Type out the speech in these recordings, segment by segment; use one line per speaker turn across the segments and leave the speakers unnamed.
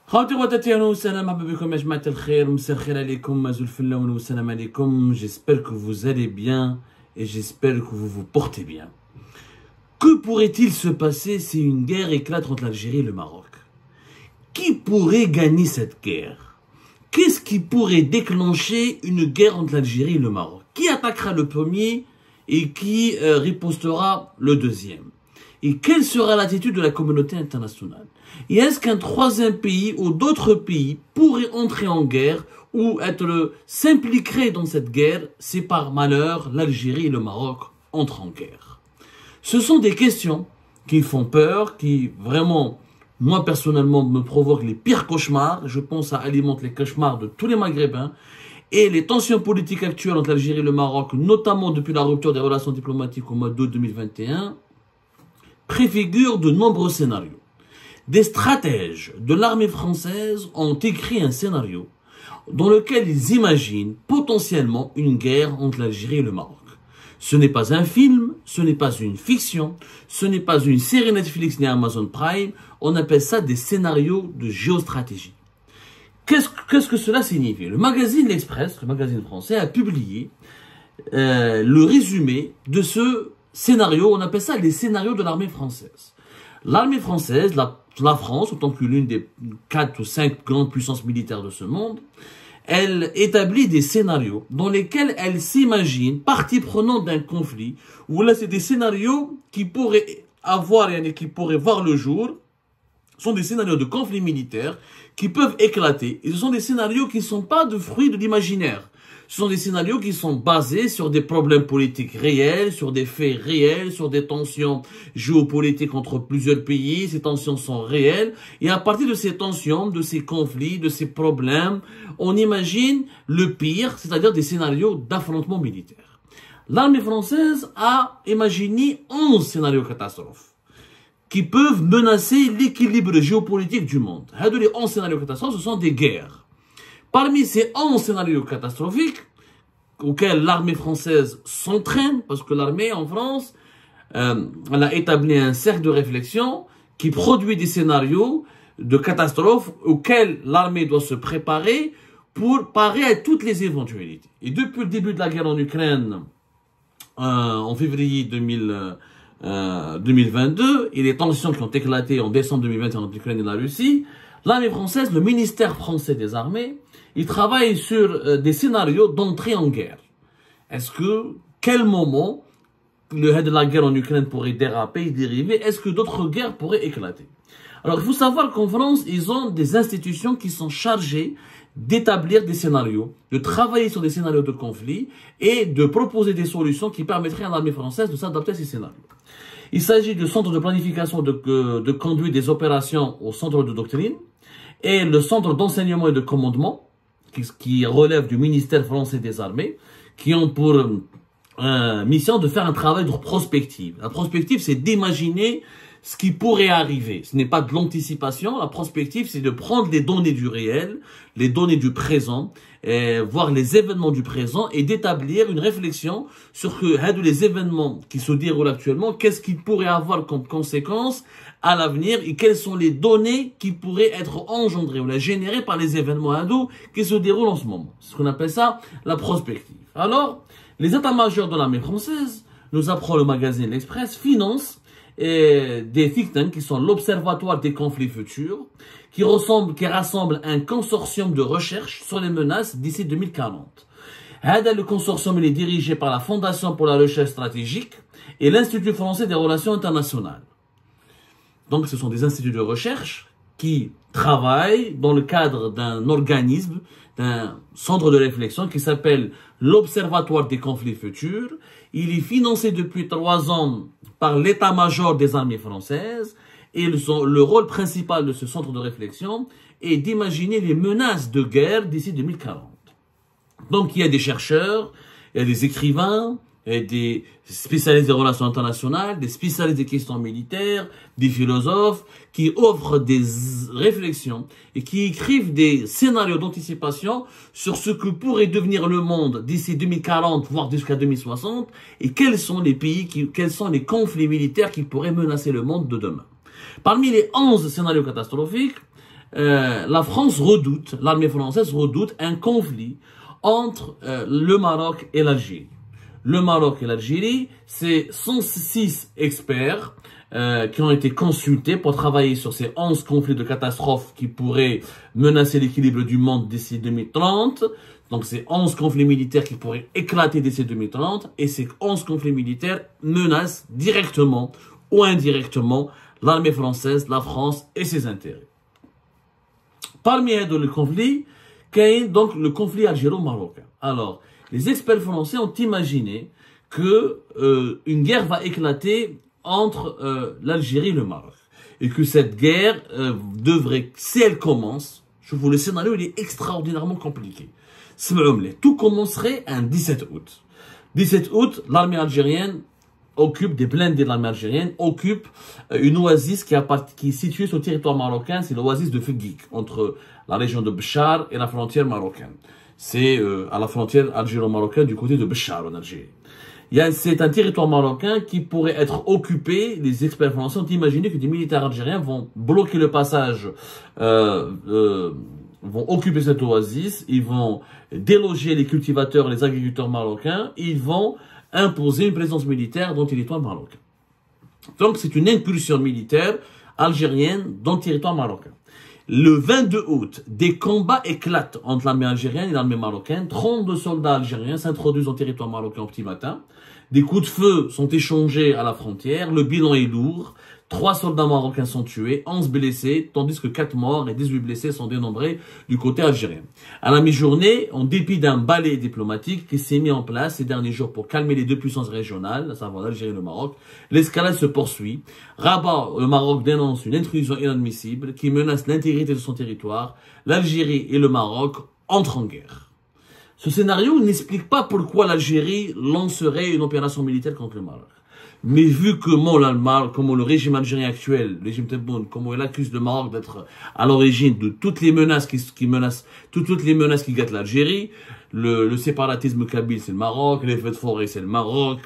خاوتي خواتاتي اهلا وسهلا مرحبا بكم يا جماعة الخير مساء الخير عليكم مازال فلاون والسلام عليكم. J'espère que vous allez bien et j'espère que vous vous portez bien. Que pourrait-il se passer si une guerre éclate entre l'Algérie et le Maroc? Qui pourrait gagner cette guerre? Qu'est-ce qui pourrait déclencher une guerre entre l'Algérie et le Maroc? Qui attaquera le premier et qui ripostera le deuxième? Et quelle sera l'attitude de la communauté internationale? Et est-ce qu'un troisième pays ou d'autres pays pourraient entrer en guerre ou s'impliqueraient dans cette guerre si par malheur l'Algérie et le Maroc entrent en guerre? Ce sont des questions qui font peur, qui vraiment, moi personnellement, me provoquent les pires cauchemars. Je pense que ça alimente les cauchemars de tous les Maghrébins. Et les tensions politiques actuelles entre l'Algérie et le Maroc, notamment depuis la rupture des relations diplomatiques au mois d'août 2021, préfigurent de nombreux scénarios. Des stratèges de l'armée française ont écrit un scénario dans lequel ils imaginent potentiellement une guerre entre l'Algérie et le Maroc. Ce n'est pas un film, ce n'est pas une fiction, ce n'est pas une série Netflix ni Amazon Prime, on appelle ça des scénarios de géostratégie. Qu'est-ce que cela signifie? Le magazine L'Express, le magazine français, a publié le résumé de ce scénario, on appelle ça les scénarios de l'armée française. L'armée française, la France, en tant que l'une des 4 ou 5 grandes puissances militaires de ce monde, elle établit des scénarios dans lesquels elle s'imagine partie prenante d'un conflit, où là c'est des scénarios qui pourraient qui pourraient voir le jour. Ce sont des scénarios de conflits militaires qui peuvent éclater. Et ce sont des scénarios qui ne sont pas de fruits de l'imaginaire. Ce sont des scénarios qui sont basés sur des problèmes politiques réels, sur des faits réels, sur des tensions géopolitiques entre plusieurs pays. Ces tensions sont réelles. Et à partir de ces tensions, de ces conflits, de ces problèmes, on imagine le pire, c'est-à-dire des scénarios d'affrontement militaire. L'armée française a imaginé 11 scénarios catastrophes qui peuvent menacer l'équilibre géopolitique du monde. Les 11 scénarios catastrophes, ce sont des guerres. Parmi ces 11 scénarios catastrophiques auxquels l'armée française s'entraîne, parce que l'armée en France, elle a établi un cercle de réflexion qui produit des scénarios de catastrophes auxquels l'armée doit se préparer pour parer à toutes les éventualités. Et depuis le début de la guerre en Ukraine, en février 2022, et les tensions qui ont éclaté en décembre 2021 entre l'Ukraine et la Russie, l'armée française, le ministère français des armées, il travaille sur des scénarios d'entrée en guerre. Quel moment la guerre en Ukraine pourrait déraper, dériver? Est-ce que d'autres guerres pourraient éclater? Alors, il faut savoir qu'en France, ils ont des institutions qui sont chargées d'établir des scénarios, de travailler sur des scénarios de conflit et de proposer des solutions qui permettraient à l'armée française de s'adapter à ces scénarios. Il s'agit du centre de planification de conduite des opérations au centre de doctrine et le centre d'enseignement et de commandement qui relève du ministère français des armées, qui ont pour mission de faire un travail de prospective. La prospective, c'est d'imaginer ce qui pourrait arriver. Ce n'est pas de l'anticipation. La prospective, c'est de prendre les données du réel, les données du présent, voir les événements du présent et d'établir une réflexion sur les événements qui se déroulent actuellement, qu'est-ce qu'ils pourraient avoir comme conséquences à l'avenir et quelles sont les données qui pourraient être engendrées ou générées par les événements qui se déroulent en ce moment. C'est ce qu'on appelle ça la prospective. Alors, les états-majors de l'armée française, nous apprend le magazine L'Express, financent des think tanks qui sont l'Observatoire des conflits futurs, qui rassemble un consortium de recherche sur les menaces d'ici 2040. Le consortium est dirigé par la Fondation pour la recherche stratégique et l'Institut français des relations internationales. Donc ce sont des instituts de recherche qui travaillent dans le cadre d'un organisme, d'un centre de réflexion qui s'appelle l'Observatoire des conflits futurs. Il est financé depuis 3 ans par l'état-major des armées françaises et le rôle principal de ce centre de réflexion est d'imaginer les menaces de guerre d'ici 2040. Donc il y a des chercheurs, il y a des écrivains, il y a des spécialistes des relations internationales, des spécialistes des questions militaires, des philosophes qui offrent des réflexions et qui écrivent des scénarios d'anticipation sur ce que pourrait devenir le monde d'ici 2040, voire jusqu'à 2060, et quels sont les quels sont les conflits militaires qui pourraient menacer le monde de demain. Parmi les 11 scénarios catastrophiques, la France redoute, l'armée française redoute un conflit entre le Maroc et l'Algérie. Le Maroc et l'Algérie, c'est 106 experts qui ont été consultés pour travailler sur ces 11 conflits de catastrophes qui pourraient menacer l'équilibre du monde d'ici 2030. Donc, c'est 11 conflits militaires qui pourraient éclater d'ici 2030. Et ces 11 conflits militaires menacent directement ou indirectement l'armée française, la France et ses intérêts. Parmi les conflits, il y a donc le conflit algéro-marocain. Alors, les experts français ont imaginé que une guerre va éclater entre l'Algérie et le Maroc. Et que cette guerre devrait, si elle commence, je vous le scénario, il est extraordinairement compliqué. Tout commencerait un 17 août. 17 août, l'armée algérienne occupe, des blindés de l'armée algérienne, occupe une oasis qui est située sur le territoire marocain, c'est l'oasis de Fegig, entre la région de Béchar et la frontière marocaine. C'est à la frontière algéro-marocaine du côté de Béchar en Algérie. C'est un territoire marocain qui pourrait être occupé. Les experts français ont imaginé que des militaires algériens vont bloquer le passage, vont occuper cette oasis, ils vont déloger les cultivateurs, les agriculteurs marocains, ils vont imposer une présence militaire dans le territoire marocain. Donc c'est une incursion militaire algérienne dans le territoire marocain. Le 22 août, des combats éclatent entre l'armée algérienne et l'armée marocaine. 32 soldats algériens s'introduisent dans le territoire marocain au petit matin. Des coups de feu sont échangés à la frontière. Le bilan est lourd. 3 soldats marocains sont tués, 11 blessés, tandis que 4 morts et 18 blessés sont dénombrés du côté algérien. À la mi-journée, en dépit d'un balai diplomatique qui s'est mis en place ces derniers jours pour calmer les deux puissances régionales, à savoir l'Algérie et le Maroc, l'escalade se poursuit. Rabat, le Maroc, dénonce une intrusion inadmissible qui menace l'intégrité de son territoire. L'Algérie et le Maroc entrent en guerre. Ce scénario n'explique pas pourquoi l'Algérie lancerait une opération militaire contre le Maroc. Mais vu comment le régime algérien actuel, le régime Tebboune, comment il accuse le Maroc d'être à l'origine de toutes les menaces toutes les menaces qui guettent l'Algérie, le séparatisme kabyle c'est le Maroc, les feux de forêt c'est le Maroc,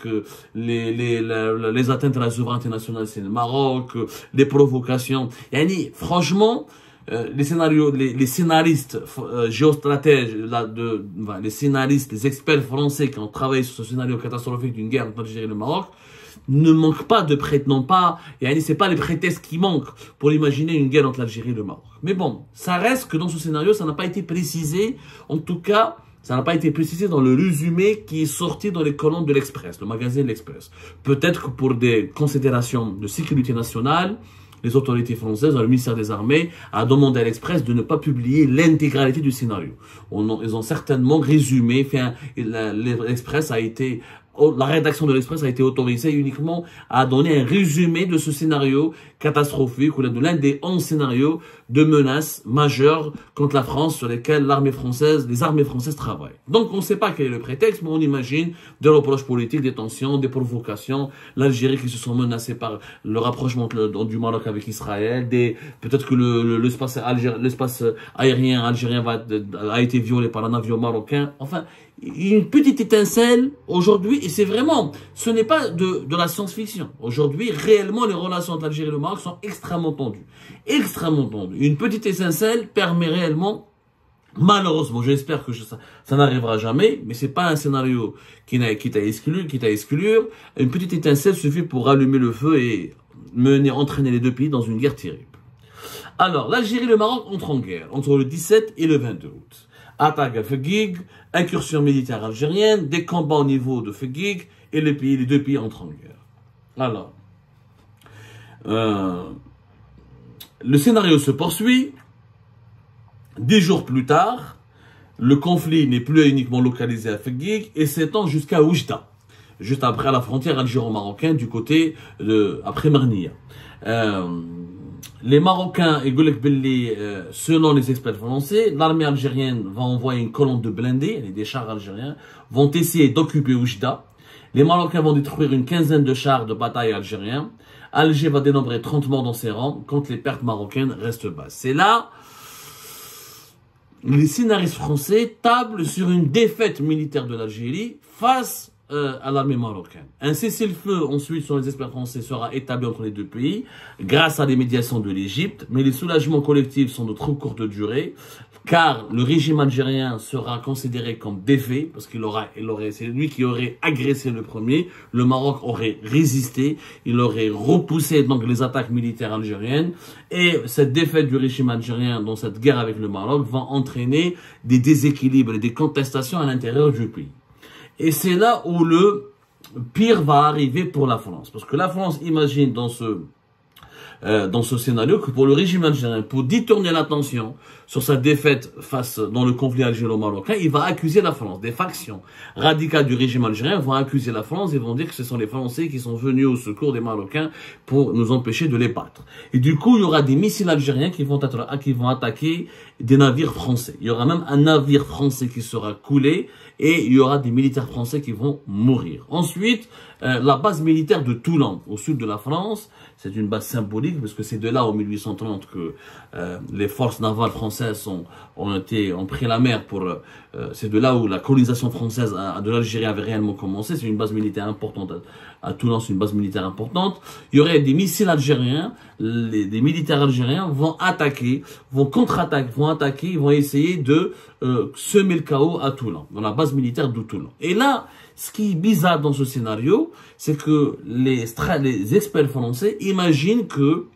les atteintes à la souveraineté nationale c'est le Maroc, les provocations. Yani, franchement, les scénaristes géostratèges, les scénaristes, les experts français qui ont travaillé sur ce scénario catastrophique d'une guerre entre l'Algérie et le Maroc, ne manquent pas de c'est pas les prétextes qui manquent pour imaginer une guerre entre l'Algérie et le Maroc. Mais bon, ça reste que dans ce scénario, ça n'a pas été précisé, en tout cas, ça n'a pas été précisé dans le résumé qui est sorti dans les colonnes de l'Express, le magazine de l'Express. Peut-être que pour des considérations de sécurité nationale, les autorités françaises, le ministère des Armées, a demandé à l'Express de ne pas publier l'intégralité du scénario. Ils ont certainement résumé, l'Express a été... La rédaction de l'Express a été autorisée uniquement à donner un résumé de ce scénario catastrophique, ou de l'un des 11 scénarios de menaces majeures contre la France sur lesquels les armées françaises travaillent. Donc on ne sait pas quel est le prétexte, mais on imagine des reproches politiques, des tensions, des provocations, l'Algérie qui se sent menacée par le rapprochement du Maroc avec Israël, peut-être que l'espace aérien algérien a été violé par un avion marocain, enfin... Une petite étincelle aujourd'hui, et c'est vraiment, ce n'est pas de la science-fiction. Aujourd'hui, réellement, les relations entre l'Algérie et le Maroc sont extrêmement tendues. Extrêmement tendues. Une petite étincelle permet réellement, malheureusement, j'espère que ça n'arrivera jamais, mais c'est pas un scénario qui est à exclure. Une petite étincelle suffit pour allumer le feu et entraîner les deux pays dans une guerre terrible. Alors, l'Algérie et le Maroc entrent en guerre entre le 17 et le 22 août. Attaque à Fegig, incursion militaire algérienne, des combats au niveau de Fegig, et les deux pays entrent en guerre. Alors, le scénario se poursuit. 10 jours plus tard, le conflit n'est plus uniquement localisé à Fegig et s'étend jusqu'à Oujda, juste après la frontière algéro-marocaine du côté après Marnia. Les Marocains et Golek Belli, selon les experts français, l'armée algérienne va envoyer une colonne de blindés, des chars algériens, vont essayer d'occuper Oujda. Les Marocains vont détruire une quinzaine de chars de bataille algériens. Alger va dénombrer 30 morts dans ses rangs, quand les pertes marocaines restent basses. C'est là, les scénaristes français tablent sur une défaite militaire de l'Algérie face à l'armée marocaine. Un cessez-le-feu, ensuite, sur les experts français, sera établi entre les deux pays, grâce à des médiations de l'Égypte, mais les soulagements collectifs sont de trop courte durée, car le régime algérien sera considéré comme défait, parce c'est lui qui aurait agressé le premier, le Maroc aurait résisté, il aurait repoussé donc les attaques militaires algériennes, et cette défaite du régime algérien dans cette guerre avec le Maroc va entraîner des déséquilibres et des contestations à l'intérieur du pays. Et c'est là où le pire va arriver pour la France, parce que la France imagine dans ce scénario que pour le régime algérien, pour détourner l'attention sur sa défaite dans le conflit algéro-marocain, il va accuser la France. Des factions radicales du régime algérien vont accuser la France et vont dire que ce sont les Français qui sont venus au secours des Marocains pour nous empêcher de les battre. Et du coup, il y aura des missiles algériens qui vont attaquer des navires français. Il y aura même un navire français qui sera coulé et il y aura des militaires français qui vont mourir. Ensuite, la base militaire de Toulon, au sud de la France, c'est une base symbolique parce que c'est de là, en 1830, que les forces navales françaises ont pris la mer c'est de là où la colonisation française de l'Algérie avait réellement commencé. C'est une base militaire importante. À Toulon, c'est une base militaire importante. Il y aurait des missiles algériens. Des militaires algériens vont attaquer, vont contre-attaquer, vont attaquer, ils vont essayer de semer le chaos à Toulon, dans la base militaire de Toulon. Et là, ce qui est bizarre dans ce scénario, c'est que les experts français imaginent que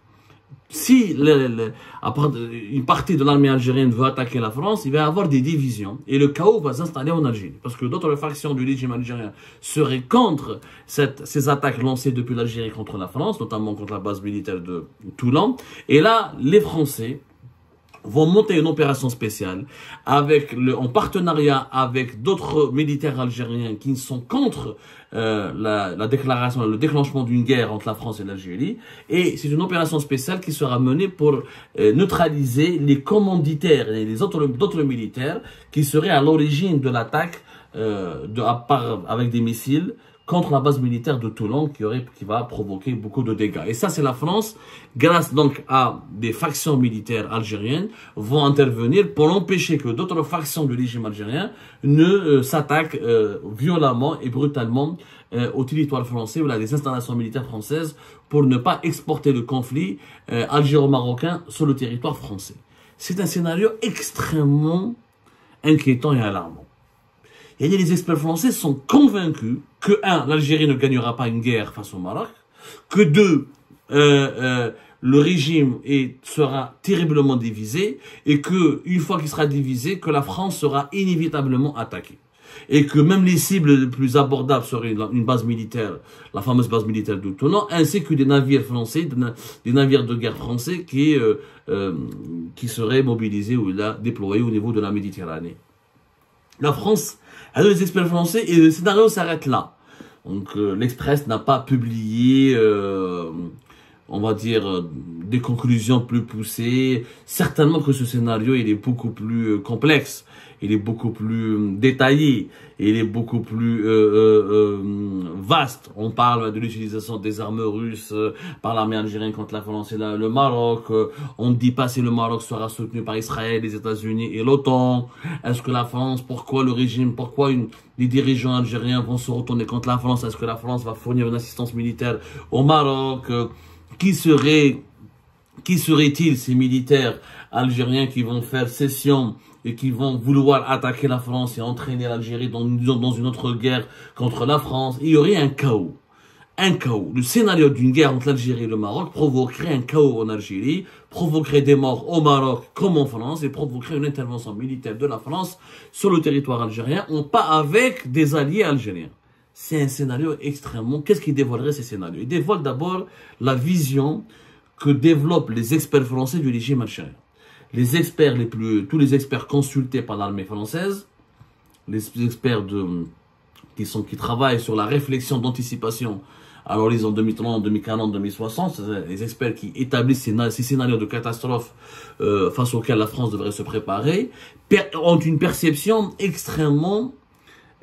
si une partie de l'armée algérienne veut attaquer la France, il va y avoir des divisions et le chaos va s'installer en Algérie. Parce que d'autres factions du régime algérien seraient contre ces attaques lancées depuis l'Algérie contre la France, notamment contre la base militaire de Toulon. Et là, les Français vont monter une opération spéciale en partenariat avec d'autres militaires algériens qui sont contre la déclaration, le déclenchement d'une guerre entre la France et l'Algérie. Et c'est une opération spéciale qui sera menée pour neutraliser les commanditaires et les d'autres militaires qui seraient à l'origine de l'attaque avec des missiles contre la base militaire de Toulon qui va provoquer beaucoup de dégâts. Et ça, c'est la France, grâce donc à des factions militaires algériennes, vont intervenir pour empêcher que d'autres factions du régime algérien ne s'attaquent violemment et brutalement au territoire français ou à des installations militaires françaises pour ne pas exporter le conflit algéro-marocain sur le territoire français. C'est un scénario extrêmement inquiétant et alarmant. Et les experts français sont convaincus que, 1, l'Algérie ne gagnera pas une guerre face au Maroc, que 2, le régime sera terriblement divisé, et que, une fois qu'il sera divisé, que la France sera inévitablement attaquée. Et que même les cibles les plus abordables seraient une base militaire, la fameuse base militaire de Toulon, ainsi que des navires français, des navires de guerre français qui seraient mobilisés ou déployés au niveau de la Méditerranée. La France a des experts français et le scénario s'arrête là. Donc l'Express n'a pas publié, on va dire, des conclusions plus poussées. Certainement que ce scénario, il est beaucoup plus complexe, il est beaucoup plus détaillé, il est beaucoup plus vaste. On parle de l'utilisation des armes russes par l'armée algérienne contre la France et le Maroc. On ne dit pas si le Maroc sera soutenu par Israël, les États-Unis et l'OTAN. Est-ce que la France, pourquoi les dirigeants algériens vont se retourner contre la France? Est-ce que la France va fournir une assistance militaire au Maroc? Qui seraient-ils ces militaires algériens qui vont faire cession et qui vont vouloir attaquer la France et entraîner l'Algérie dans une autre guerre contre la France? Il y aurait un chaos. Un chaos. Le scénario d'une guerre entre l'Algérie et le Maroc provoquerait un chaos en Algérie, provoquerait des morts au Maroc comme en France et provoquerait une intervention militaire de la France sur le territoire algérien, pas avec des alliés algériens. C'est un scénario extrêmement... Qu'est-ce qui dévoilerait ces scénarios? Il dévoile d'abord la vision que développent les experts français du régime algérien. Tous les experts consultés par l'armée française, les experts qui travaillent sur la réflexion d'anticipation à l'horizon 2030, 2040, 2060, les experts qui établissent ces scénarios de catastrophe face auxquels la France devrait se préparer, ont une perception extrêmement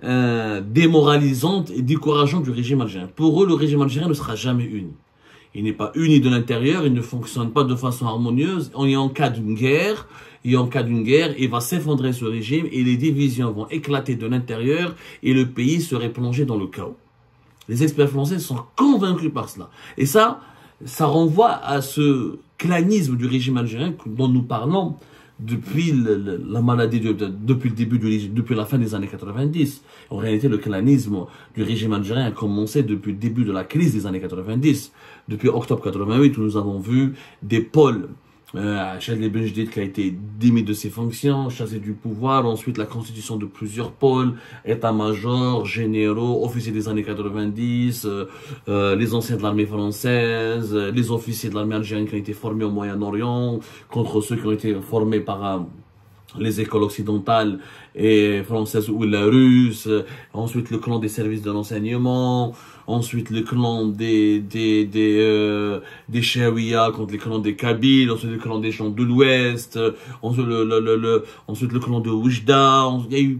démoralisante et décourageante du régime algérien. Pour eux, le régime algérien ne sera jamais uni. Il n'est pas uni de l'intérieur, il ne fonctionne pas de façon harmonieuse. On est en cas d'une guerre, et en cas d'une guerre, il va s'effondrer ce régime et les divisions vont éclater de l'intérieur et le pays serait plongé dans le chaos. Les experts français sont convaincus par cela. Et ça renvoie à ce clanisme du régime algérien dont nous parlons depuis la maladie, depuis le début depuis la fin des années 90. En réalité, le clanisme du régime algérien a commencé depuis le début de la crise des années 90. Depuis octobre 88, où nous avons vu des pôles. Chadli Benjedid qui a été démis de ses fonctions, chassé du pouvoir, ensuite la constitution de plusieurs pôles, états-majors, généraux, officiers des années 90, les anciens de l'armée française, les officiers de l'armée algérienne qui ont été formés au Moyen-Orient, contre ceux qui ont été formés par les écoles occidentales et françaises ou la russe, ensuite le clan des services de renseignement, ensuite le clan des Chaouia contre les clans des Kabyles, ensuite le clan des gens de l'Ouest, ensuite ensuite le clan de Oujda. Il y a eu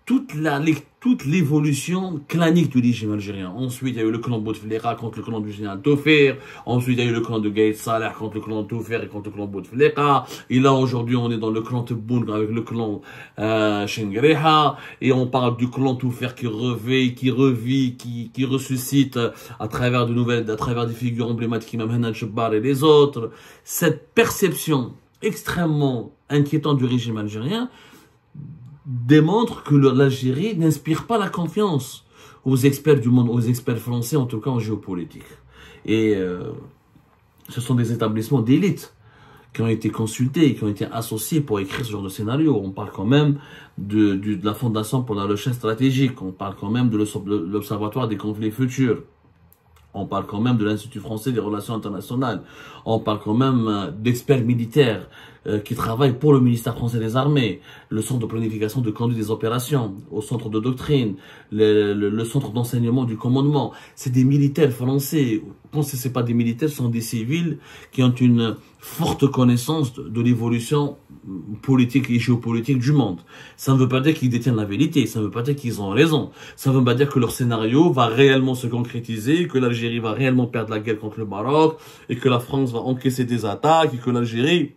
toute l'évolution clanique du régime algérien. Ensuite, il y a eu le clan Bouteflika contre le clan du général Taufer. Ensuite, il y a eu le clan de Gaïd Salah contre le clan de Taufer et contre le clan Bouteflika. Et là, aujourd'hui, on est dans le clan Tebboune avec le clan Chengreha. Et on parle du clan Taufer qui revit, qui ressuscite à travers des figures emblématiques comme Hanan Chebbar et les autres. Cette perception extrêmement inquiétante du régime algérien démontre que l'Algérie n'inspire pas la confiance aux experts du monde, aux experts français, en tout cas en géopolitique. Et ce sont des établissements d'élite qui ont été consultés, qui ont été associés pour écrire ce genre de scénario. On parle quand même de la Fondation pour la recherche stratégique, on parle quand même de l'Observatoire des conflits futurs, on parle quand même de l'Institut français des relations internationales, on parle quand même d'experts militaires qui travaillent pour le ministère français des armées, le centre de planification de conduite des opérations, au centre de doctrine, le centre d'enseignement du commandement. C'est des militaires français. Quand ce n'est pas des militaires, ce sont des civils qui ont une forte connaissance de l'évolution politique et géopolitique du monde. Ça ne veut pas dire qu'ils détiennent la vérité, ça ne veut pas dire qu'ils ont raison, ça ne veut pas dire que leur scénario va réellement se concrétiser, que l'Algérie va réellement perdre la guerre contre le Maroc, et que la France va encaisser des attaques, et que l'Algérie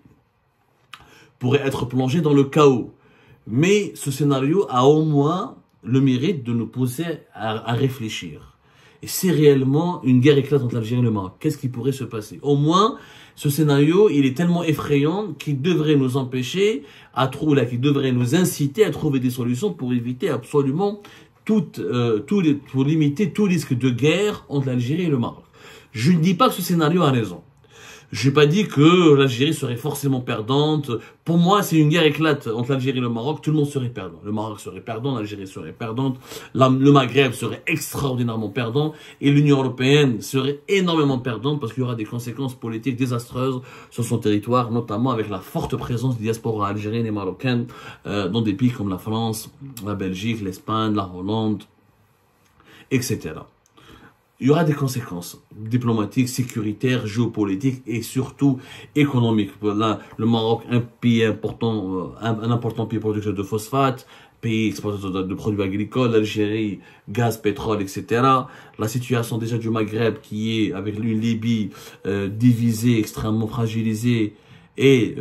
pourrait être plongée dans le chaos. Mais ce scénario a au moins le mérite de nous pousser à réfléchir. Et si réellement une guerre éclate entre l'Algérie et le Maroc, qu'est-ce qui pourrait se passer? Au moins, ce scénario, il est tellement effrayant qu'il devrait nous empêcher qu'il devrait nous inciter à trouver des solutions pour éviter absolument pour limiter tout risque de guerre entre l'Algérie et le Maroc. Je ne dis pas que ce scénario a raison. Je n'ai pas dit que l'Algérie serait forcément perdante. Pour moi, si une guerre éclate entre l'Algérie et le Maroc, tout le monde serait perdant. Le Maroc serait perdant, l'Algérie serait perdante, le Maghreb serait extraordinairement perdant et l'Union européenne serait énormément perdante parce qu'il y aura des conséquences politiques désastreuses sur son territoire, notamment avec la forte présence des diasporas algériennes et marocaines dans des pays comme la France, la Belgique, l'Espagne, la Hollande, etc. Il y aura des conséquences diplomatiques, sécuritaires, géopolitiques et surtout économiques. Là, le Maroc, un pays important, un important pays producteur de phosphate, pays exportateur de produits agricoles, l'Algérie, gaz, pétrole, etc. La situation déjà du Maghreb qui est avec une Libye divisée, extrêmement fragilisée, et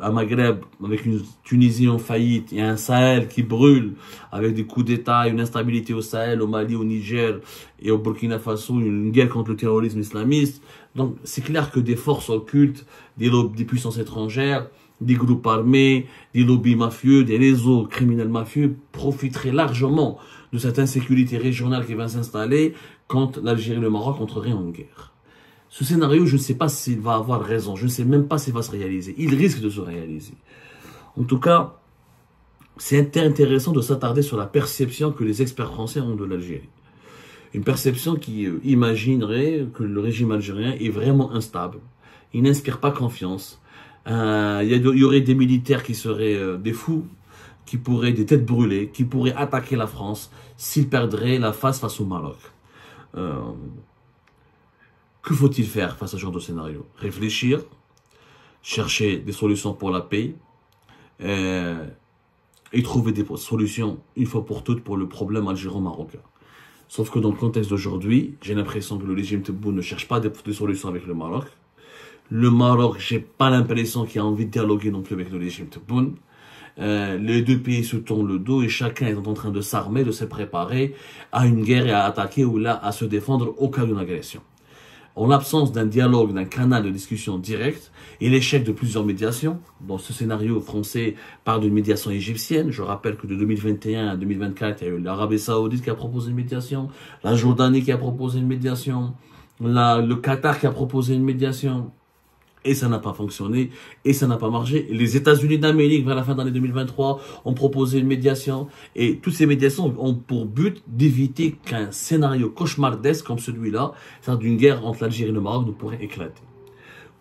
un Maghreb avec une Tunisie en faillite et un Sahel qui brûle avec des coups d'État, une instabilité au Sahel, au Mali, au Niger et au Burkina Faso, une guerre contre le terrorisme islamiste. Donc c'est clair que des forces occultes, des puissances étrangères, des groupes armés, des lobbies mafieux, des réseaux criminels mafieux profiteraient largement de cette insécurité régionale qui va s'installer quand l'Algérie et le Maroc entreraient en guerre. Ce scénario, je ne sais pas s'il va avoir raison. Je ne sais même pas s'il va se réaliser. Il risque de se réaliser. En tout cas, c'est intéressant de s'attarder sur la perception que les experts français ont de l'Algérie. Une perception qui imaginerait que le régime algérien est vraiment instable. Il n'inspire pas confiance. Il y aurait des militaires qui seraient des fous, des têtes brûlées, qui pourraient attaquer la France s'ils perdraient la face au Maroc. Que faut-il faire face à ce genre de scénario? Réfléchir, chercher des solutions pour la paix et trouver des solutions une fois pour toutes pour le problème algéro-marocain. Sauf que dans le contexte d'aujourd'hui, j'ai l'impression que le régime Tebboune ne cherche pas des solutions avec le Maroc. Le Maroc, j'ai pas l'impression qu'il a envie de dialoguer non plus avec le régime Tebboune. Les deux pays se tournent le dos et chacun est en train de s'armer, de se préparer à une guerre et à attaquer ou là à se défendre au cas d'une agression. En l'absence d'un dialogue, d'un canal de discussion direct et l'échec de plusieurs médiations, dans ce scénario français parle d'une médiation égyptienne. Je rappelle que de 2021 à 2024, il y a eu l'Arabie Saoudite qui a proposé une médiation, la Jordanie qui a proposé une médiation, le Qatar qui a proposé une médiation. Et ça n'a pas fonctionné, et ça n'a pas marché. Les États-Unis d'Amérique, vers la fin de l'année 2023, ont proposé une médiation. Et toutes ces médiations ont pour but d'éviter qu'un scénario cauchemardesque comme celui-là, c'est-à-dire d'une guerre entre l'Algérie et le Maroc, ne pourrait éclater.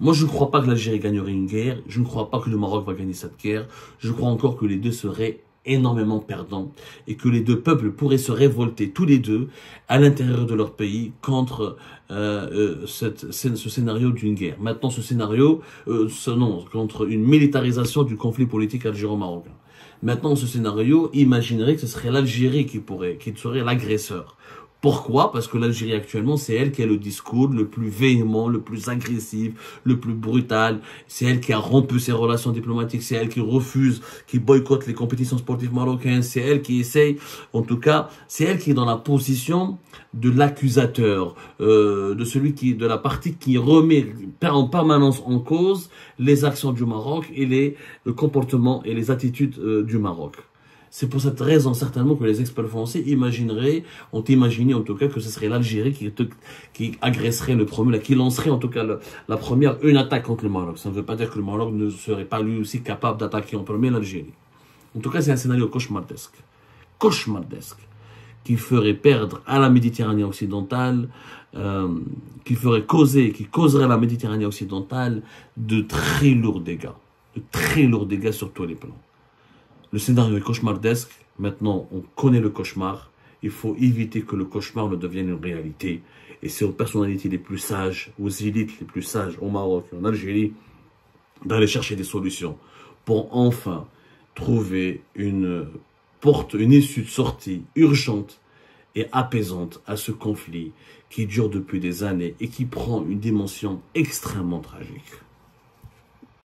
Moi, je ne crois pas que l'Algérie gagnerait une guerre. Je ne crois pas que le Maroc va gagner cette guerre. Je crois encore que les deux seraient énormément perdants et que les deux peuples pourraient se révolter tous les deux à l'intérieur de leur pays contre ce scénario d'une guerre. Maintenant, ce scénario, contre une militarisation du conflit politique algéro-marocain. Maintenant, ce scénario, imaginerait que ce serait l'Algérie qui serait l'agresseur. Pourquoi? Parce que l'Algérie actuellement, c'est elle qui a le discours le plus véhément, le plus agressif, le plus brutal. C'est elle qui a rompu ses relations diplomatiques. C'est elle qui refuse, qui boycotte les compétitions sportives marocaines. C'est elle qui essaye, en tout cas, c'est elle qui est dans la position de l'accusateur, de la partie qui remet en permanence en cause les actions du Maroc et le comportement et les attitudes du Maroc. C'est pour cette raison certainement que les experts français ont imaginé en tout cas que ce serait l'Algérie qui agresserait le premier, qui lancerait en tout cas la première une attaque contre le Maroc. Ça ne veut pas dire que le Maroc ne serait pas lui aussi capable d'attaquer en premier l'Algérie. En tout cas, c'est un scénario cauchemardesque, qui ferait perdre à la Méditerranée occidentale, qui causerait à la Méditerranée occidentale de très lourds dégâts sur tous les plans. Le scénario est cauchemardesque. Maintenant, on connaît le cauchemar. Il faut éviter que le cauchemar ne devienne une réalité. Et c'est aux personnalités les plus sages, aux élites les plus sages au Maroc et en Algérie, d'aller chercher des solutions pour enfin trouver une issue de sortie urgente et apaisante à ce conflit qui dure depuis des années et qui prend une dimension extrêmement tragique.